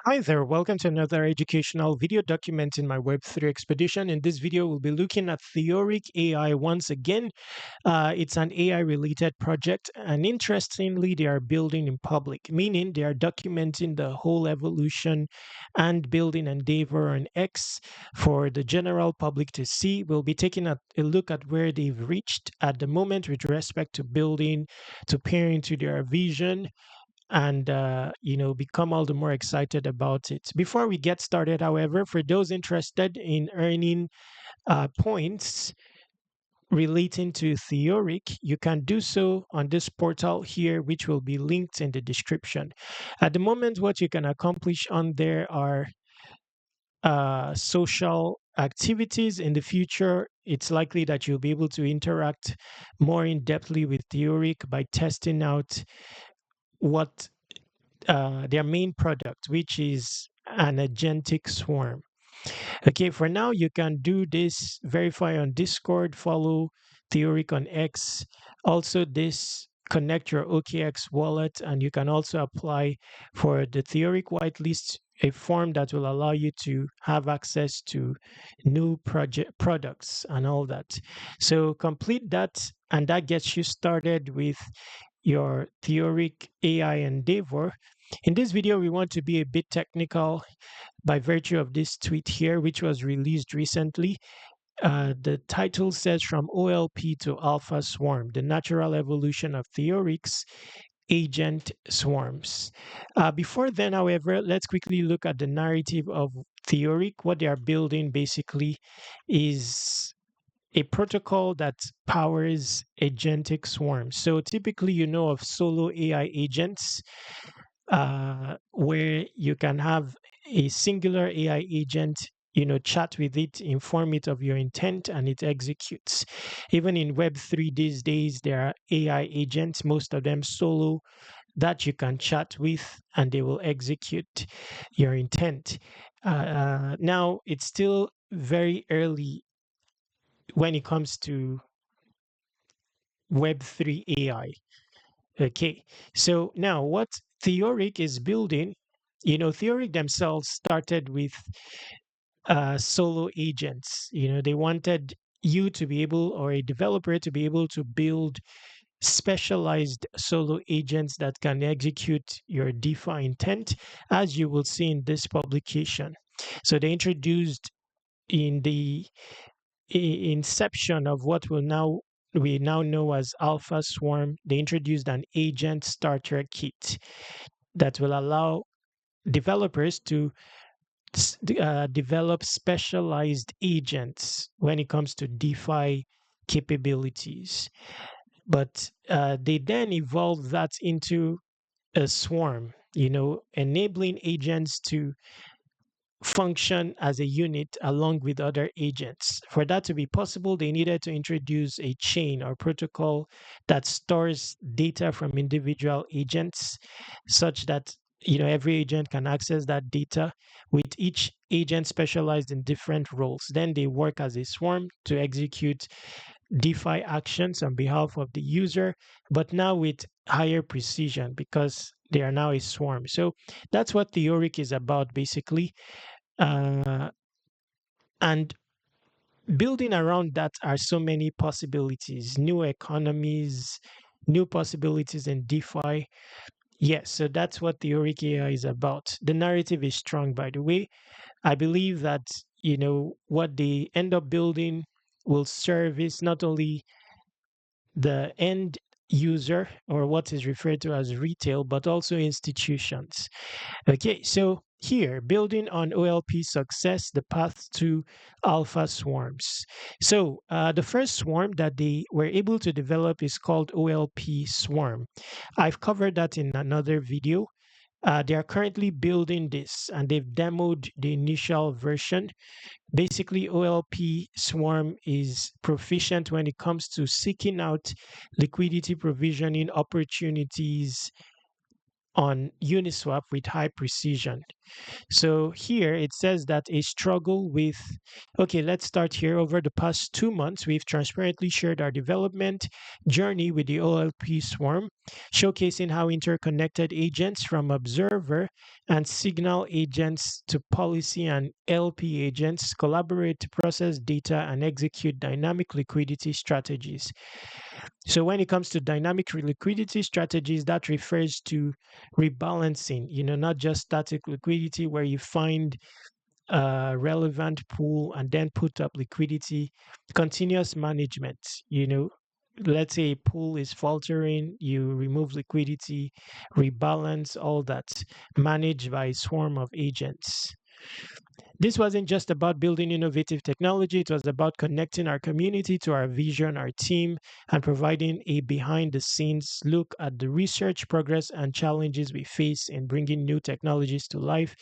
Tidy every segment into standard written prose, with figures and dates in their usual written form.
Hi there, welcome to another educational video documenting my Web3 expedition. In this video, we'll be looking at Theoriq AI once again. It's an AI related project, and interestingly, they are building in public, meaning they are documenting the whole evolution and building endeavor on X for the general public to see. We'll be taking a look at where they've reached at the moment with respect to building, to pairing to their vision and become all the more excited about it. Before we get started, however, for those interested in earning points relating to Theoriq, you can do so on this portal here, which will be linked in the description. At the moment, what you can accomplish on there are social activities. In the future, it's likely that you'll be able to interact more in depthly with Theoriq by testing out what their main product, which is an agentic swarm. Okay, for now, you can do this, verify on Discord, follow Theoriq on X. Also, this connect your OKX wallet, and you can also apply for the Theoriq whitelist, a form that will allow you to have access to new project products and all that. So complete that, and that gets you started with your Theoriq AI endeavor. In this video, we want to be a bit technical by virtue of this tweet here, which was released recently. The title says From OLP to Alpha Swarm, the natural evolution of Theoriq's agent swarms. Before then, however, let's quickly look at the narrative of Theoriq. What they are building basically is a protocol that powers agentic swarms. So typically, you know of solo AI agents, where you can have a singular AI agent, chat with it, inform it of your intent, and it executes. Even in Web3 these days, there are AI agents, most of them solo, that you can chat with, and they will execute your intent. Now, it's still very early when it comes to Web3 AI. Okay, so now what Theoriq is building, Theoriq themselves started with solo agents. They wanted you to be able, or a developer to be able to build specialized solo agents that can execute your DeFi intent, as you will see in this publication. So they introduced in the inception of what we now know as Alpha Swarm, they introduced an agent starter kit that will allow developers to develop specialized agents when it comes to DeFi capabilities. But they then evolved that into a swarm, enabling agents to function as a unit along with other agents. For that to be possible, they needed to introduce a chain or protocol that stores data from individual agents such that every agent can access that data, with each agent specialized in different roles. Then they work as a swarm to execute DeFi actions on behalf of the user, but now with higher precision because they are now a swarm. So that's what Theoriq is about, basically. Uh, and building around that are so many possibilities, new economies, new possibilities in DeFi. Yes, so that's what Theoriq AI is about. The narrative is strong, by the way. I believe that, what they end up building will service not only the end user, or what is referred to as retail, but also institutions. Okay, so here, building on OLP success, the path to alpha swarms. So the first swarm that they were able to develop is called OLP Swarm. I've covered that in another video. They are currently building this, and they've demoed the initial version. Basically, OLP Swarm is proficient when it comes to seeking out liquidity provisioning opportunities on Uniswap with high precision. So here it says that a struggle with, okay, let's start here. Over the past 2 months, we've transparently shared our development journey with the OLP Swarm. showcasing how interconnected agents from observer and signal agents to policy and LP agents collaborate to process data and execute dynamic liquidity strategies. So when it comes to dynamic liquidity strategies, that refers to rebalancing, not just static liquidity where you find a relevant pool and then put up liquidity, continuous management, let's say a pool is faltering, you remove liquidity, rebalance, all that managed by a swarm of agents. This wasn't just about building innovative technology, it was about connecting our community to our vision, our team, and providing a behind the scenes look at the research progress and challenges we face in bringing new technologies to life.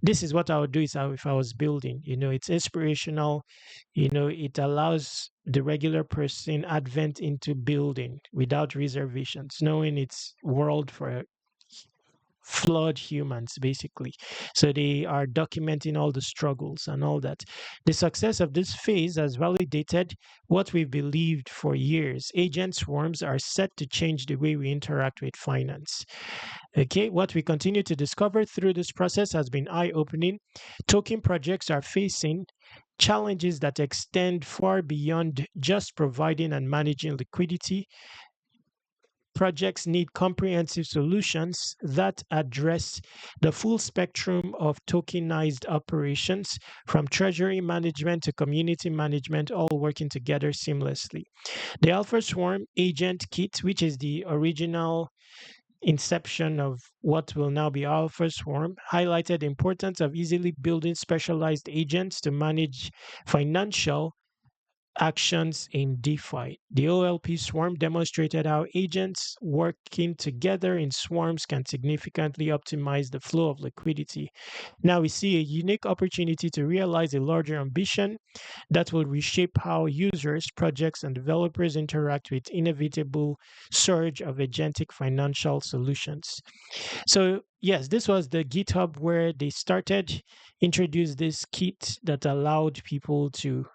This is what I would do is if I was building, it's inspirational, it allows the regular person advent into building without reservations, knowing its world for flawed humans basically. So they are documenting all the struggles and all that. The success of this phase has validated what we believed for years. Agent swarms are set to change the way we interact with finance. Okay, what we continue to discover through this process has been eye-opening. Token projects are facing challenges that extend far beyond just providing and managing liquidity. Projects need comprehensive solutions that address the full spectrum of tokenized operations, from treasury management to community management, all working together seamlessly. The Alpha Swarm Agent Kit, which is the original inception of what will now be Alpha Swarm, highlighted the importance of easily building specialized agents to manage financial actions in DeFi. The OLP swarm demonstrated how agents working together in swarms can significantly optimize the flow of liquidity. Now we see a unique opportunity to realize a larger ambition that will reshape how users, projects, and developers interact with inevitable surge of agentic financial solutions. So yes, this was the GitHub where they started introduce this kit that allowed people to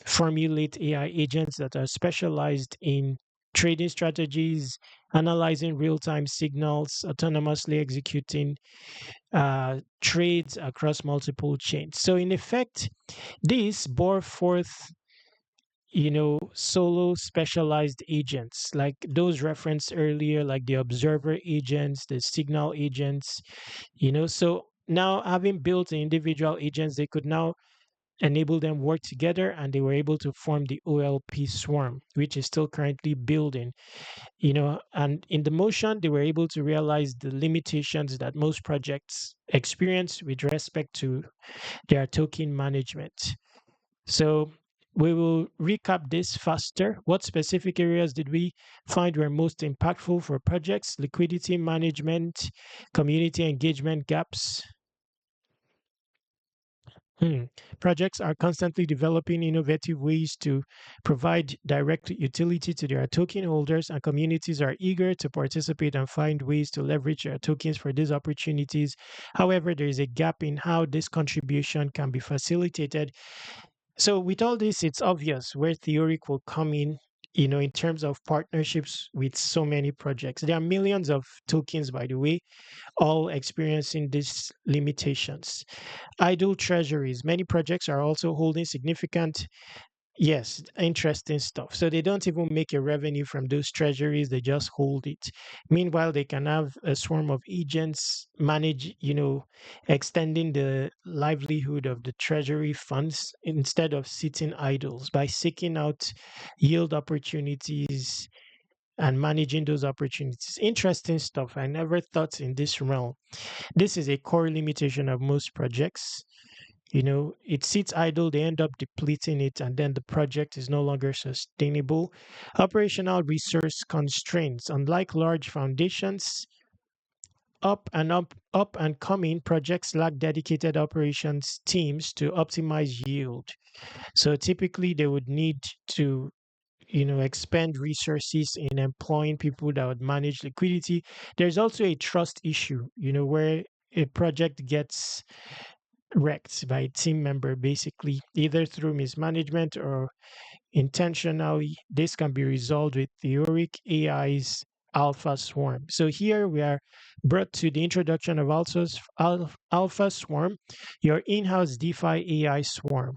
formulate AI agents that are specialized in trading strategies, analyzing real time signals, autonomously executing trades across multiple chains. So, in effect, this bore forth solo specialized agents like those referenced earlier, like the observer agents, the signal agents, so now having built the individual agents, they could now enable them work together, and they were able to form the OLP swarm, which is still currently building. And in the motion, they were able to realize the limitations that most projects experience with respect to their token management. So we will recap this faster. What specific areas did we find were most impactful for projects? Liquidity management, community engagement gaps. Hmm. Projects are constantly developing innovative ways to provide direct utility to their token holders, and communities are eager to participate and find ways to leverage their tokens for these opportunities. However, there is a gap in how this contribution can be facilitated. So, with all this, it's obvious where Theoriq will come in terms of partnerships with so many projects. There are millions of tokens, by the way, all experiencing these limitations. Idle treasuries. Many projects are also holding significant, yes, interesting stuff. So they don't even make a revenue from those treasuries, they just hold it. Meanwhile, they can have a swarm of agents manage, extending the livelihood of the treasury funds instead of sitting idles by seeking out yield opportunities and managing those opportunities. Interesting stuff. I never thought in this realm. This is a core limitation of most projects. It sits idle, they end up depleting it, and then the project is no longer sustainable. Operational resource constraints. Unlike large foundations, up and coming projects lack dedicated operations teams to optimize yield. So typically they would need to expend resources in employing people that would manage liquidity. There's also a trust issue, where a project gets wrecked by a team member, basically, either through mismanagement or intentionally. This can be resolved with Theoriq AI's Alpha Swarm. So here we are brought to the introduction of Alpha Swarm, your in-house DeFi AI swarm.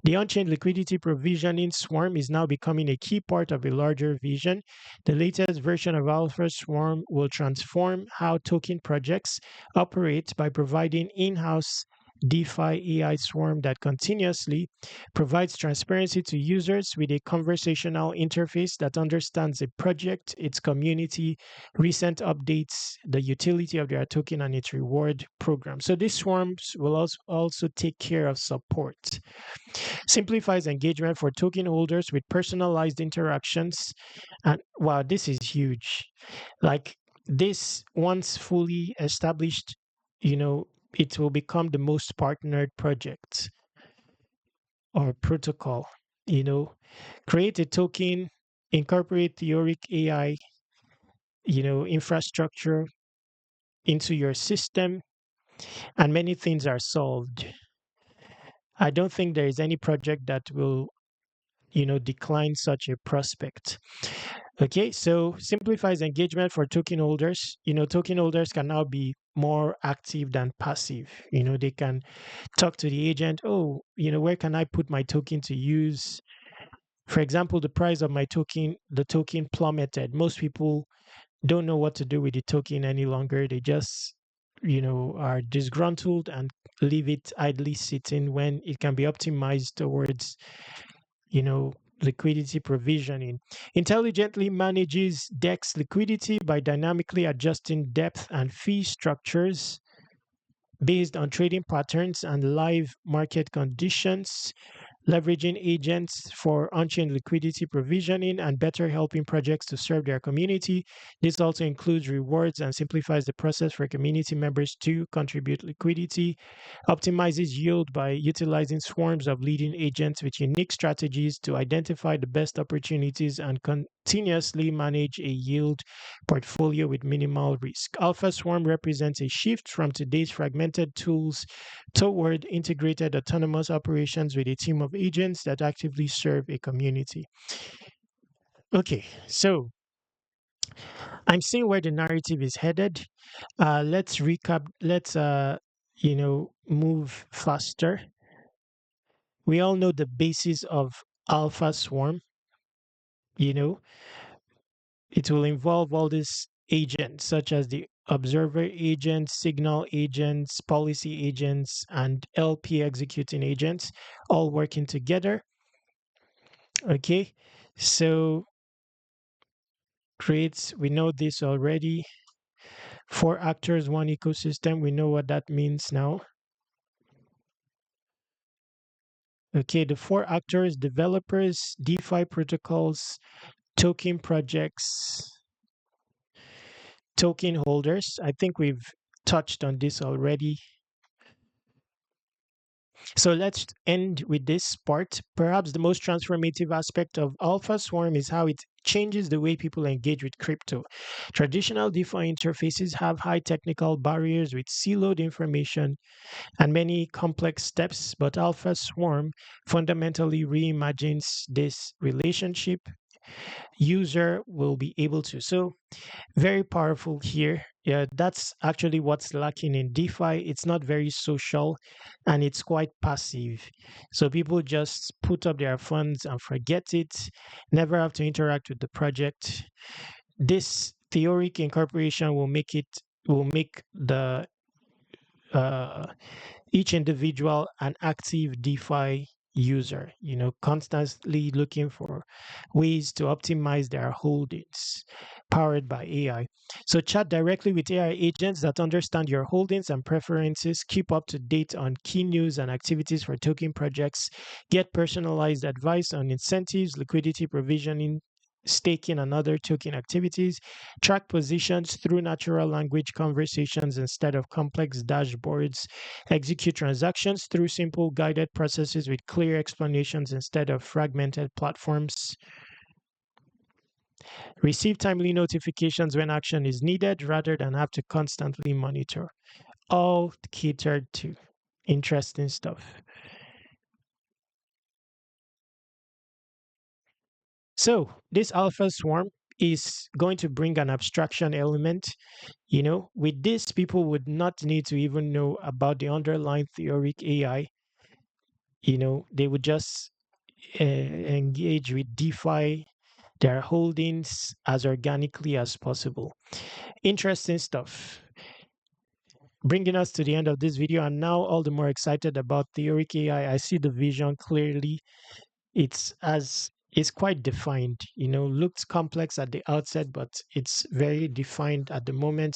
The on-chain liquidity provisioning swarm is now becoming a key part of a larger vision. The latest version of Alpha Swarm will transform how token projects operate by providing in-house DeFi AI swarm that continuously provides transparency to users with a conversational interface that understands the project, its community, recent updates, the utility of their token, and its reward program. So these swarms will also take care of support, simplifies engagement for token holders with personalized interactions. And wow, this is huge. Like this, once fully established, you know, it will become the most partnered project or protocol. You know, create a token, incorporate Theoriq AI, infrastructure into your system, and many things are solved. I don't think there is any project that will decline such a prospect. Okay, so simplifies engagement for token holders. Token holders can now be more active than passive. They can talk to the agent. Oh, where can I put my token to use? For example, the price of the token plummeted. Most people don't know what to do with the token any longer. They just, are disgruntled and leave it idly sitting when it can be optimized towards you know, liquidity provisioning. Intelligently manages DEX liquidity by dynamically adjusting depth and fee structures based on trading patterns and live market conditions, leveraging agents for on-chain liquidity provisioning and better helping projects to serve their community. This also includes rewards and simplifies the process for community members to contribute liquidity, optimizes yield by utilizing swarms of leading agents with unique strategies to identify the best opportunities and continuously manage a yield portfolio with minimal risk. Alpha Swarm represents a shift from today's fragmented tools toward integrated autonomous operations with a team of agents that actively serve a community. Okay, so I'm seeing where the narrative is headed. Let's recap. Let's move faster. We all know the basis of Alpha Swarm. You know, it will involve all these agents, such as the observer agents, signal agents, policy agents, and LP executing agents, all working together. Okay, so creates, we know this already. Four actors, one ecosystem. We know what that means now. Okay, the four actors: developers, DeFi protocols, token projects, token holders. I think we've touched on this already. So let's end with this part. Perhaps the most transformative aspect of Alpha Swarm is how it changes the way people engage with crypto. Traditional DeFi interfaces have high technical barriers with siloed information and many complex steps, but Alpha Swarm fundamentally reimagines this relationship. User will be able to. So very powerful here. Yeah, that's actually what's lacking in DeFi. It's not very social and it's quite passive. So people just put up their funds and forget it, never have to interact with the project. This Theoric incorporation will make the uh, each individual an active DeFi user, constantly looking for ways to optimize their holdings powered by AI. So chat directly with AI agents that understand your holdings and preferences, keep up to date on key news and activities for token projects, get personalized advice on incentives, liquidity provisioning, staking, and other token activities, track positions through natural language conversations instead of complex dashboards, execute transactions through simple guided processes with clear explanations instead of fragmented platforms, receive timely notifications when action is needed rather than have to constantly monitor. All catered to. Interesting stuff. So, this alpha swarm is going to bring an abstraction element. With this, people would not need to even know about the underlying Theoriq AI. They would just engage with DeFi, their holdings, as organically as possible. Interesting stuff. Bringing us to the end of this video, and now all the more excited about Theoriq AI. I see the vision clearly. It's quite defined. Looked complex at the outset, but it's very defined at the moment.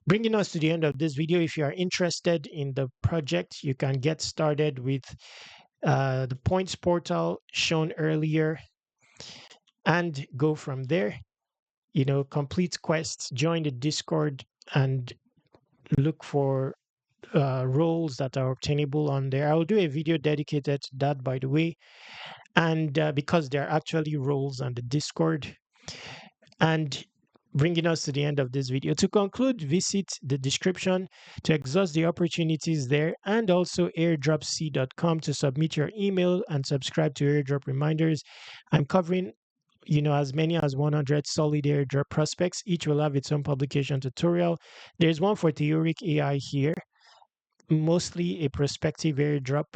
Bringing us to the end of this video, if you are interested in the project, you can get started with the points portal shown earlier and go from there. Complete quests, join the Discord, and look for roles that are obtainable on there. I'll do a video dedicated to that, by the way, and because there are actually roles on the Discord. And bringing us to the end of this video. To conclude, visit the description to exhaust the opportunities there, and also airdropc.com to submit your email and subscribe to airdrop reminders. I'm covering as many as 100 solid airdrop prospects. Each will have its own publication tutorial. There's one for Theoriq AI here, mostly a prospective airdrop,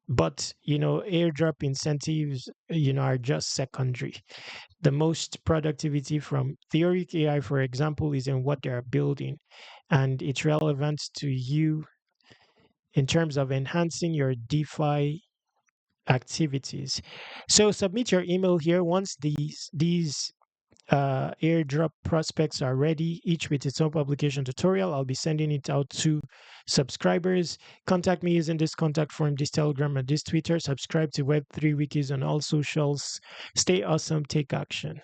but airdrop incentives are just secondary. The most productivity from Theoriq AI, for example, is in what they're building, and it's relevant to you in terms of enhancing your DeFi activities. So submit your email here. Once these airdrop prospects are ready, each with its own publication tutorial, I'll be sending it out to subscribers. Contact me using this contact form, this Telegram, and this Twitter. Subscribe to Web3 Wikis on all socials. Stay awesome, take action.